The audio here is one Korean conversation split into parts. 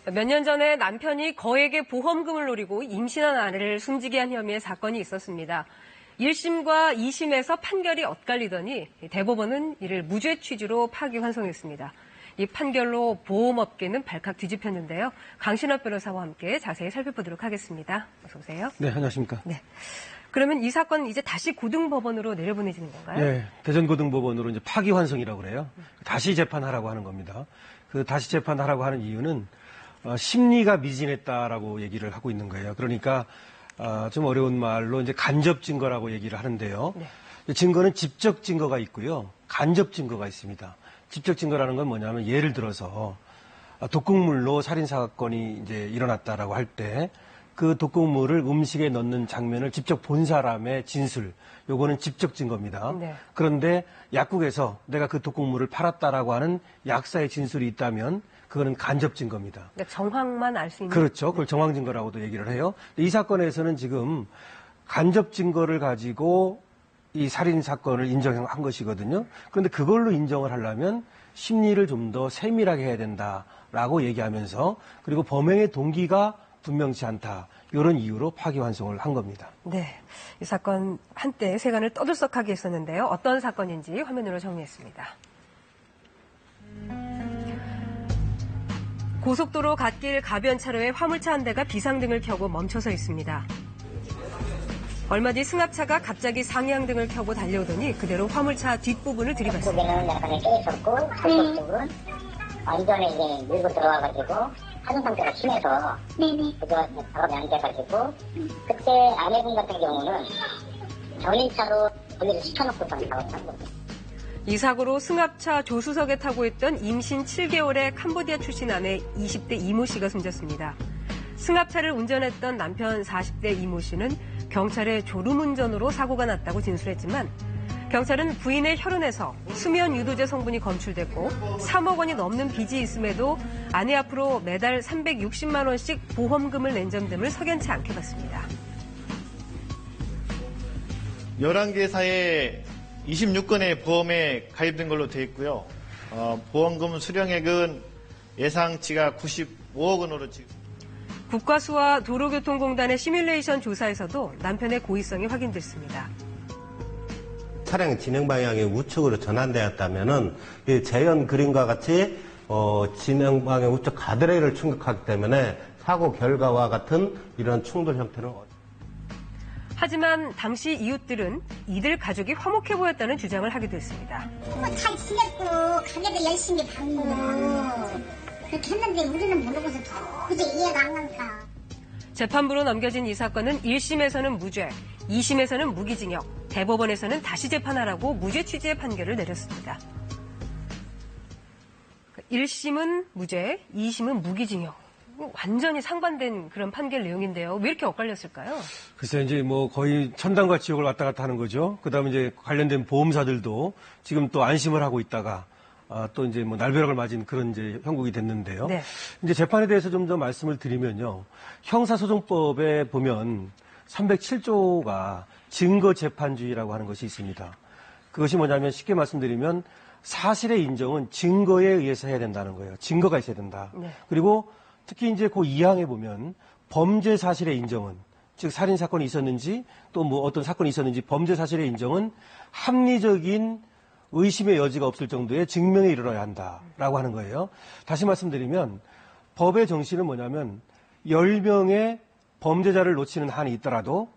몇 년 전에 남편이 거액의 보험금을 노리고 임신한 아내를 숨지게 한 혐의의 사건이 있었습니다. 1심과 2심에서 판결이 엇갈리더니 대법원은 이를 무죄 취지로 파기환송했습니다. 이 판결로 보험업계는 발칵 뒤집혔는데요. 강신업 변호사와 함께 자세히 살펴보도록 하겠습니다. 어서 오세요. 네, 안녕하십니까. 네. 그러면 이 사건은 이제 다시 고등법원으로 내려보내지는 건가요? 네, 대전고등법원으로 이제 파기환송이라고 그래요. 다시 재판하라고 하는 겁니다. 그 다시 재판하라고 하는 이유는 심리가 미진했다라고 얘기를 하고 있는 거예요. 그러니까 좀 어려운 말로 이제 간접 증거라고 얘기를 하는데요. 네. 증거는 직접 증거가 있고요, 간접 증거가 있습니다. 직접 증거라는 건 뭐냐면 예를 들어서 독극물로 살인 사건이 이제 일어났다라고 할 때 그 독극물을 음식에 넣는 장면을 직접 본 사람의 진술, 요거는 직접 증거입니다. 네. 그런데 약국에서 내가 그 독극물을 팔았다라고 하는 약사의 진술이 있다면 그거는 간접 증거입니다. 그러니까 정황만 알 수 있는. 그렇죠. 그걸 정황 증거라고도 얘기를 해요. 이 사건에서는 지금 간접 증거를 가지고 이 살인 사건을 인정한 것이거든요. 그런데 그걸로 인정을 하려면 심리를 좀 더 세밀하게 해야 된다라고 얘기하면서, 그리고 범행의 동기가 분명치 않다, 이런 이유로 파기환송을 한 겁니다. 네, 이 사건 한때 세간을 떠들썩하게 했었는데요. 어떤 사건인지 화면으로 정리했습니다. 고속도로 갓길 가변차로에 화물차 한 대가 비상등을 켜고 멈춰서 있습니다. 얼마 뒤 승합차가 갑자기 상향등을 켜고 달려오더니 그대로 화물차 뒷부분을 들이받습니다. 쪽에는 약간의 깨있었고, 한쪽 쪽은 완전히 이제 밀고 들어와가지고 하중 상태가 심해서 그저 작업이 안 돼가지고, 그때 아내분 같은 경우는 견인차로 분리를 시켜놓고 작업을 한 거죠. 이 사고로 승합차 조수석에 타고 있던 임신 7개월의 캄보디아 출신 아내 20대 이모 씨가 숨졌습니다. 승합차를 운전했던 남편 40대 이모 씨는 경찰에 졸음운전으로 사고가 났다고 진술했지만, 경찰은 부인의 혈흔에서 수면 유도제 성분이 검출됐고 3억 원이 넘는 빚이 있음에도 아내 앞으로 매달 360만 원씩 보험금을 낸 점 등을 석연치 않게 봤습니다. 11개사에 26건의 보험에 가입된 걸로 되어 있고요. 보험금 수령액은 예상치가 95억 원으로 지금. 국가수와 도로교통공단의 시뮬레이션 조사에서도 남편의 고의성이 확인됐습니다. 차량 진행 방향이 우측으로 전환되었다면은 이 재현 그림과 같이 진행 방향 우측 가드레일을 충격하기 때문에 사고 결과와 같은 이런 충돌 형태는. 하지만 당시 이웃들은 이들 가족이 화목해 보였다는 주장을 하기도 했습니다. 잘 지냈고 가게도 열심히 받고 그렇게 했는데 우리는 모르고서 도저히 이해가 안 가니까. 재판부로 넘겨진 이 사건은 1심에서는 무죄, 2심에서는 무기징역, 대법원에서는 다시 재판하라고 무죄 취지의 판결을 내렸습니다. 1심은 무죄, 2심은 무기징역. 완전히 상반된 그런 판결 내용인데요. 왜 이렇게 엇갈렸을까요? 글쎄, 이제 뭐 거의 천당과 지옥을 왔다 갔다 하는 거죠. 그 다음에 이제 관련된 보험사들도 지금 또 안심을 하고 있다가 또 이제 뭐 날벼락을 맞은 그런 이제 형국이 됐는데요. 네. 이제 재판에 대해서 좀 더 말씀을 드리면요. 형사소송법에 보면 307조가 증거재판주의라고 하는 것이 있습니다. 그것이 뭐냐면 쉽게 말씀드리면 사실의 인정은 증거에 의해서 해야 된다는 거예요. 증거가 있어야 된다. 네. 그리고 특히 이제 그 2항에 보면 범죄 사실의 인정은, 즉 살인 사건이 있었는지 또 뭐 어떤 사건이 있었는지 범죄 사실의 인정은 합리적인 의심의 여지가 없을 정도의 증명에 이르러야 한다라고 하는 거예요. 다시 말씀드리면 법의 정신은 뭐냐면 10명의 범죄자를 놓치는 한이 있더라도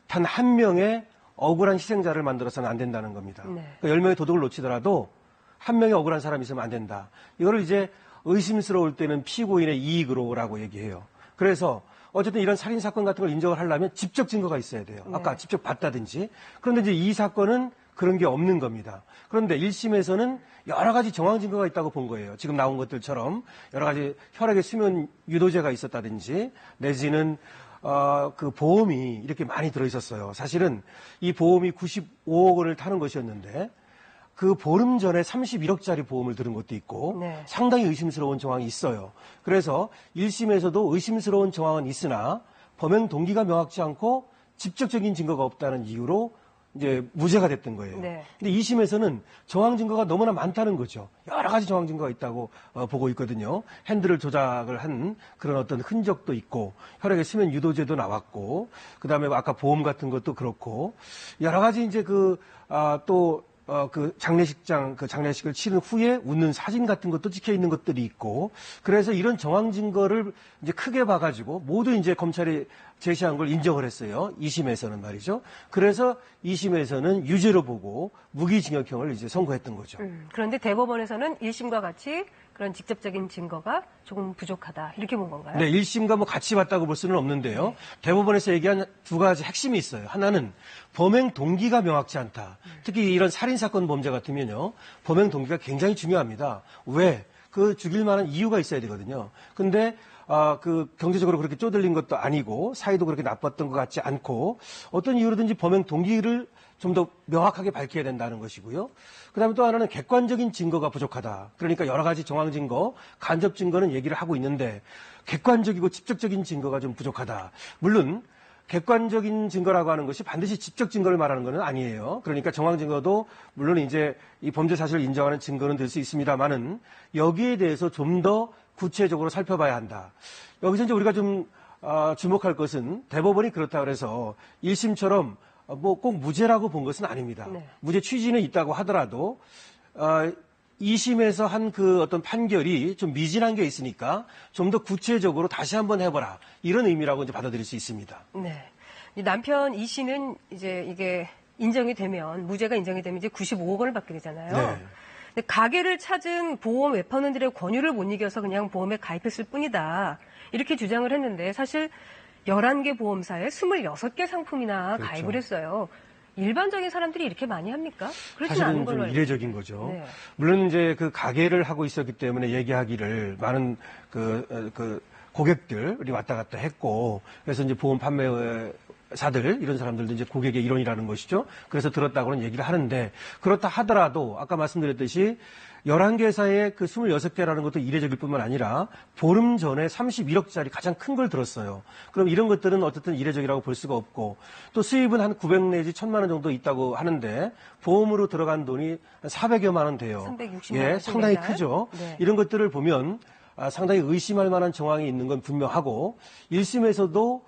단 한 명의 억울한 희생자를 만들어서는 안 된다는 겁니다. 네. 그러니까 10명의 도둑을 놓치더라도 한 명의 억울한 사람이 있으면 안 된다. 이거를 이제 의심스러울 때는 피고인의 이익으로라고 얘기해요. 그래서 어쨌든 이런 살인 사건 같은 걸 인정을 하려면 직접 증거가 있어야 돼요. 아까 네. 직접 봤다든지. 그런데 이제 이 사건은 그런 게 없는 겁니다. 그런데 1심에서는 여러 가지 정황 증거가 있다고 본 거예요. 지금 나온 것들처럼 여러 가지 혈액의 수면 유도제가 있었다든지 내지는 그 보험이 이렇게 많이 들어있었어요. 사실은 이 보험이 95억 원을 타는 것이었는데 그 보름 전에 31억짜리 보험을 들은 것도 있고 네. 상당히 의심스러운 정황이 있어요. 그래서 1심에서도 의심스러운 정황은 있으나 범행 동기가 명확치 않고 직접적인 증거가 없다는 이유로 이제 무죄가 됐던 거예요. 네. 근데 2심에서는 정황 증거가 너무나 많다는 거죠. 여러 가지 정황 증거가 있다고 보고 있거든요. 핸들을 조작을 한 그런 어떤 흔적도 있고 혈액에 수면 유도제도 나왔고 그다음에 아까 보험 같은 것도 그렇고 여러 가지 이제 그 장례식을 치른 후에 웃는 사진 같은 것도 찍혀 있는 것들이 있고, 그래서 이런 정황 증거를 이제 크게 봐가지고 모두 이제 검찰이 제시한 걸 인정을 했어요. 2심에서는 말이죠. 그래서 2심에서는 유죄로 보고 무기징역형을 이제 선고했던 거죠. 그런데 대법원에서는 1심과 같이 그런 직접적인 증거가 조금 부족하다. 이렇게 본 건가요? 네, 1심과 뭐 같이 봤다고 볼 수는 없는데요. 대법원에서 얘기한 두 가지 핵심이 있어요. 하나는 범행 동기가 명확치 않다. 특히 이런 살인사건 범죄 같으면요. 범행 동기가 굉장히 중요합니다. 왜? 그 죽일 만한 이유가 있어야 되거든요. 근데 그 경제적으로 그렇게 쪼들린 것도 아니고 사이도 그렇게 나빴던 것 같지 않고 어떤 이유로든지 범행 동기를 좀 더 명확하게 밝혀야 된다는 것이고요. 그다음에 또 하나는 객관적인 증거가 부족하다. 그러니까 여러 가지 정황 증거, 간접 증거는 얘기를 하고 있는데 객관적이고 직접적인 증거가 좀 부족하다. 물론 객관적인 증거라고 하는 것이 반드시 직접 증거를 말하는 것은 아니에요. 그러니까 정황 증거도 물론 이제 이 범죄 사실을 인정하는 증거는 될 수 있습니다만은 여기에 대해서 좀 더 구체적으로 살펴봐야 한다. 여기서 이제 우리가 좀 주목할 것은 대법원이 그렇다 그래서 1심처럼 뭐 꼭 무죄라고 본 것은 아닙니다. 네. 무죄 취지는 있다고 하더라도 2심에서 한 그 어떤 판결이 좀 미진한 게 있으니까 좀 더 구체적으로 다시 한번 해보라. 이런 의미라고 이제 받아들일 수 있습니다. 네. 이 남편 이 씨는 이제 이게 인정이 되면, 무죄가 인정이 되면 이제 95억 원을 받게 되잖아요. 네. 근데 가게를 찾은 보험 웹판원들의 권유를 못 이겨서 그냥 보험에 가입했을 뿐이다. 이렇게 주장을 했는데 사실 11개 보험사에 26개 상품이나 그렇죠. 가입을 했어요. 일반적인 사람들이 이렇게 많이 합니까? 그렇지 않은 사실은 걸로 좀 알고 이례적인 거죠. 네. 물론 이제 그 가게를 하고 있었기 때문에 얘기하기를 많은 그 고객들이 왔다 갔다 했고, 그래서 이제 보험 판매사들 이런 사람들도 이제 고객의 일원이라는 것이죠. 그래서 들었다고는 얘기를 하는데, 그렇다 하더라도 아까 말씀드렸듯이 11개사의 그 26개라는 것도 이례적일 뿐만 아니라 보름 전에 31억짜리 가장 큰 걸 들었어요. 그럼 이런 것들은 어쨌든 이례적이라고 볼 수가 없고, 또 수입은 한 900 내지 1000만 원 정도 있다고 하는데 보험으로 들어간 돈이 한 400여만 원 돼요. 360만 예, 원 상당히 매달. 크죠. 네. 이런 것들을 보면 상당히 의심할 만한 정황이 있는 건 분명하고 1심에서도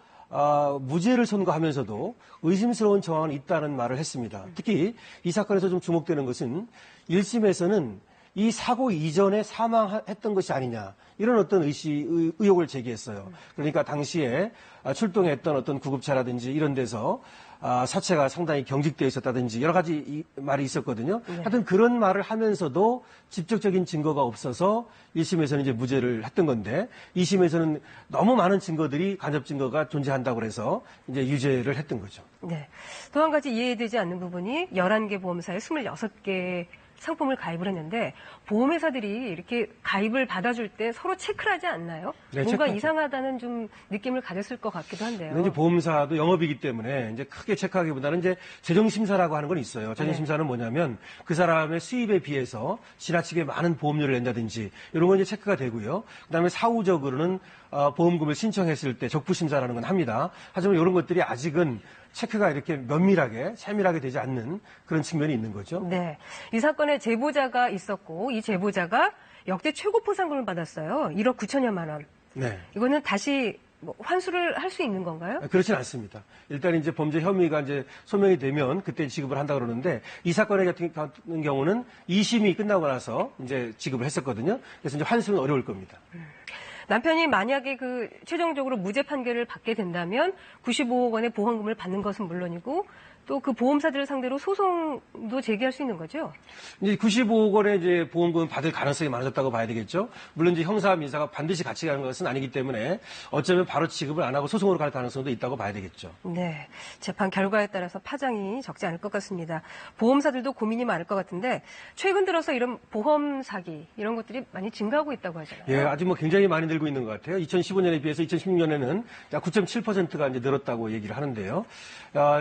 무죄를 선고하면서도 의심스러운 정황은 있다는 말을 했습니다. 특히 이 사건에서 좀 주목되는 것은 1심에서는 이 사고 이전에 사망했던 것이 아니냐, 이런 어떤 의혹을 제기했어요. 그러니까 당시에 출동했던 어떤 구급차라든지 이런 데서 사체가 상당히 경직되어 있었다든지 여러 가지 말이 있었거든요. 네. 하여튼 그런 말을 하면서도 직접적인 증거가 없어서 1심에서는 이제 무죄를 했던 건데 2심에서는 너무 많은 증거들이 간접 증거가 존재한다고 해서 이제 유죄를 했던 거죠. 네. 또 한 가지 이해되지 않는 부분이 11개 보험사에 26개 상품을 가입을 했는데 보험회사들이 이렇게 가입을 받아줄 때 서로 체크를 하지 않나요? 네, 뭔가 체크하죠. 이상하다는 좀 느낌을 가졌을 것 같기도 한데요. 근데 이제 보험사도 영업이기 때문에 이제 크게 체크하기보다는 이제 재정심사라고 하는 건 있어요. 재정심사는 뭐냐면 그 사람의 수입에 비해서 지나치게 많은 보험료를 낸다든지 이런 건 이제 체크가 되고요. 그다음에 사후적으로는 보험금을 신청했을 때 적부심사라는 건 합니다. 하지만 이런 것들이 아직은 체크가 이렇게 면밀하게, 세밀하게 되지 않는 그런 측면이 있는 거죠. 네. 이 사건에 제보자가 있었고 이 제보자가 역대 최고 포상금을 받았어요. 1억 9천여만 원. 네. 이거는 다시 환수를 할 수 있는 건가요? 그렇진 않습니다. 일단 이제 범죄 혐의가 이제 소명이 되면 그때 지급을 한다 그러는데 이 사건의 같은 경우는 2심이 끝나고 나서 이제 지급을 했었거든요. 그래서 이제 환수는 어려울 겁니다. 남편이 만약에 그 최종적으로 무죄 판결을 받게 된다면 95억 원의 보험금을 받는 것은 물론이고 또 그 보험사들을 상대로 소송도 제기할 수 있는 거죠? 이제 95억 원의 이제 보험금을 받을 가능성이 많아졌다고 봐야 되겠죠. 물론 이제 형사 민사가 반드시 같이 가는 것은 아니기 때문에 어쩌면 바로 지급을 안 하고 소송으로 갈 가능성도 있다고 봐야 되겠죠. 네. 재판 결과에 따라서 파장이 적지 않을 것 같습니다. 보험사들도 고민이 많을 것 같은데 최근 들어서 이런 보험 사기 이런 것들이 많이 증가하고 있다고 하잖아요. 예, 아직 뭐 굉장히 많이 늘고 있는 것 같아요. 2015년에 비해서 2016년에는 약 9.7%가 이제 늘었다고 얘기를 하는데요.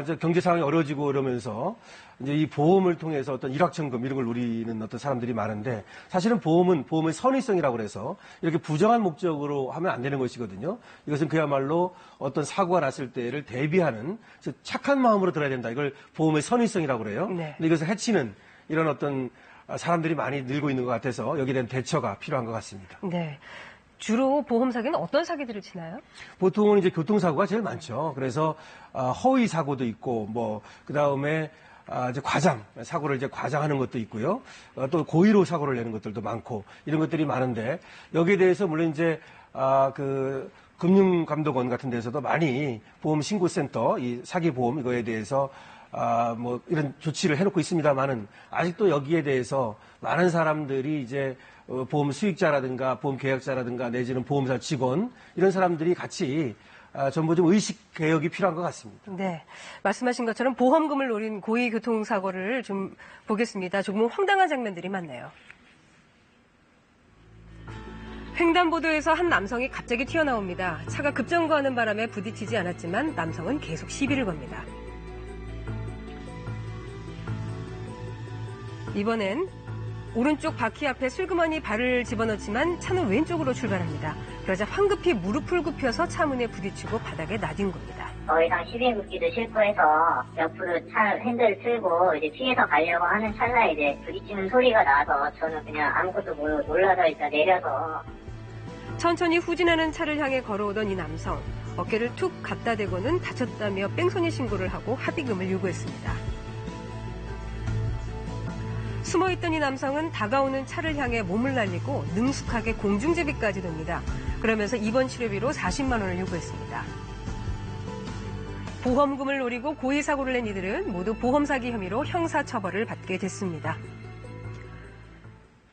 이제 경제 상황이 어려운 늘어지고 이러면서 이제 이 보험을 통해서 어떤 일확천금 이런 걸 누리는 어떤 사람들이 많은데 사실은 보험의 선의성이라고 그래서 이렇게 부정한 목적으로 하면 안 되는 것이거든요. 이것은 그야말로 어떤 사고가 났을 때를 대비하는 착한 마음으로 들어야 된다. 이걸 보험의 선의성이라고 그래요. 네. 근데 이것을 해치는 이런 어떤 사람들이 많이 늘고 있는 것 같아서 여기에 대한 대처가 필요한 것 같습니다. 네. 주로 보험 사기는 어떤 사기들을 치나요? 보통은 이제 교통사고가 제일 많죠. 그래서 허위 사고도 있고 그 다음에 이제 사고를 이제 과장하는 것도 있고요. 또 고의로 사고를 내는 것들도 많고 이런 것들이 많은데 여기에 대해서 물론 이제 그 금융감독원 같은 데서도 많이 보험 신고센터 이 사기 보험 이거에 대해서 이런 조치를 해놓고 있습니다만은 아직도 여기에 대해서 많은 사람들이 이제 보험 수익자라든가 보험 계약자라든가 내지는 보험사 직원 이런 사람들이 같이 전부 좀 의식 개혁이 필요한 것 같습니다. 네. 말씀하신 것처럼 보험금을 노린 고의 교통사고를 좀 보겠습니다. 조금은 황당한 장면들이 많네요. 횡단보도에서 한 남성이 갑자기 튀어나옵니다. 차가 급정거하는 바람에 부딪히지 않았지만 남성은 계속 시비를 겁니다. 이번엔 오른쪽 바퀴 앞에 슬그머니 발을 집어넣지만 차는 왼쪽으로 출발합니다. 그러자 황급히 무릎을 굽혀서 차 문에 부딪히고 바닥에 나뒹굽니다. 더 이상 시비 긋기도 싫고 해서 옆으로 차 핸들을 틀고 이제 피해서 가려고 하는 찰나에 이제 부딪히는 소리가 나서 저는 그냥 아무것도 몰라서 일단 내려서 천천히 후진하는 차를 향해 걸어오던 이 남성. 어깨를 툭 갖다 대고는 다쳤다며 뺑소니 신고를 하고 합의금을 요구했습니다. 숨어있던 이 남성은 다가오는 차를 향해 몸을 날리고 능숙하게 공중제비까지 돕니다. 그러면서 입원 치료비로 40만 원을 요구했습니다. 보험금을 노리고 고의 사고를 낸 이들은 모두 보험 사기 혐의로 형사처벌을 받게 됐습니다.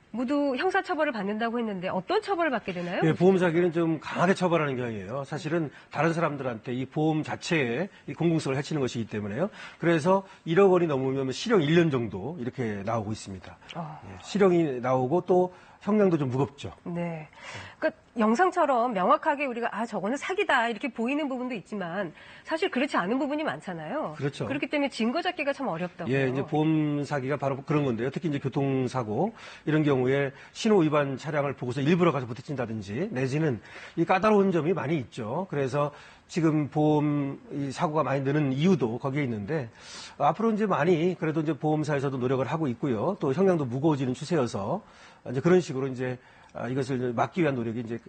모두 형사처벌을 받는다고 했는데 어떤 처벌을 받게 되나요? 네, 보험 사기는 좀 강하게 처벌하는 경우예요. 사실은 다른 사람들한테 이 보험 자체에 이 공공성을 해치는 것이기 때문에요. 그래서 1억 원이 넘으면 실형 1년 정도 이렇게 나오고 있습니다. 네, 실형이 나오고 또 형량도 좀 무겁죠. 네. 그러니까 영상처럼 명확하게 우리가 저거는 사기다 이렇게 보이는 부분도 있지만 사실 그렇지 않은 부분이 많잖아요. 그렇죠. 그렇기 때문에 증거 잡기가 참 어렵다고요. 예, 이제 보험 사기가 바로 그런 건데요. 특히 이제 교통사고 이런 경우에 신호 위반 차량을 보고서 일부러 가서 부딪힌다든지 내지는 이 까다로운 점이 많이 있죠. 그래서 지금 보험 이 사고가 많이 느는 이유도 거기에 있는데 앞으로 이제 많이 그래도 이제 보험사에서도 노력을 하고 있고요. 또 형량도 무거워지는 추세여서 이제 그런 식으로 이제 이것을 막기 위한 노력이 이제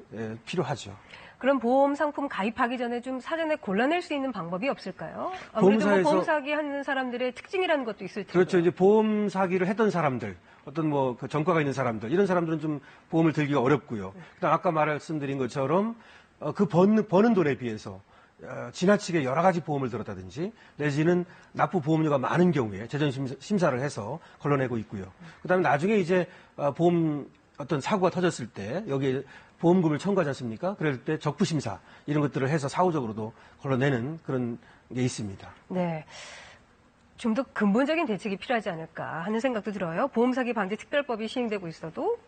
필요하죠. 그럼 보험 상품 가입하기 전에 좀 사전에 골라낼 수 있는 방법이 없을까요? 아무래도 보험 사기 하는 사람들의 특징이라는 것도 있을 텐데. 그렇죠. 이제 보험 사기를 했던 사람들, 어떤 그 전과가 있는 사람들, 이런 사람들은 좀 보험을 들기가 어렵고요. 그다음 아까 말씀드린 것처럼 그 버는 돈에 비해서 지나치게 여러 가지 보험을 들었다든지 내지는 납부 보험료가 많은 경우에 재전 심사를 해서 걸러내고 있고요. 그다음에 나중에 이제 보험 어떤 사고가 터졌을 때 여기에 보험금을 청구하지 않습니까? 그럴 때 적부심사 이런 것들을 해서 사후적으로도 걸러내는 그런 게 있습니다. 네. 좀 더 근본적인 대책이 필요하지 않을까 하는 생각도 들어요. 보험 사기 방지 특별법이 시행되고 있어도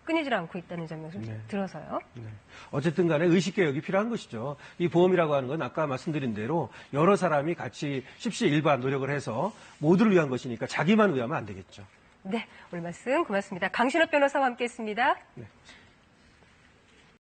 끊이질 않고 있다는 점이 들어서요. 네. 어쨌든 간에 의식개혁이 필요한 것이죠. 이 보험이라고 하는 건 아까 말씀드린 대로 여러 사람이 같이 십시일반 노력을 해서 모두를 위한 것이니까 자기만 위하면 안 되겠죠. 네, 오늘 말씀 고맙습니다. 강신업 변호사와 함께했습니다. 네.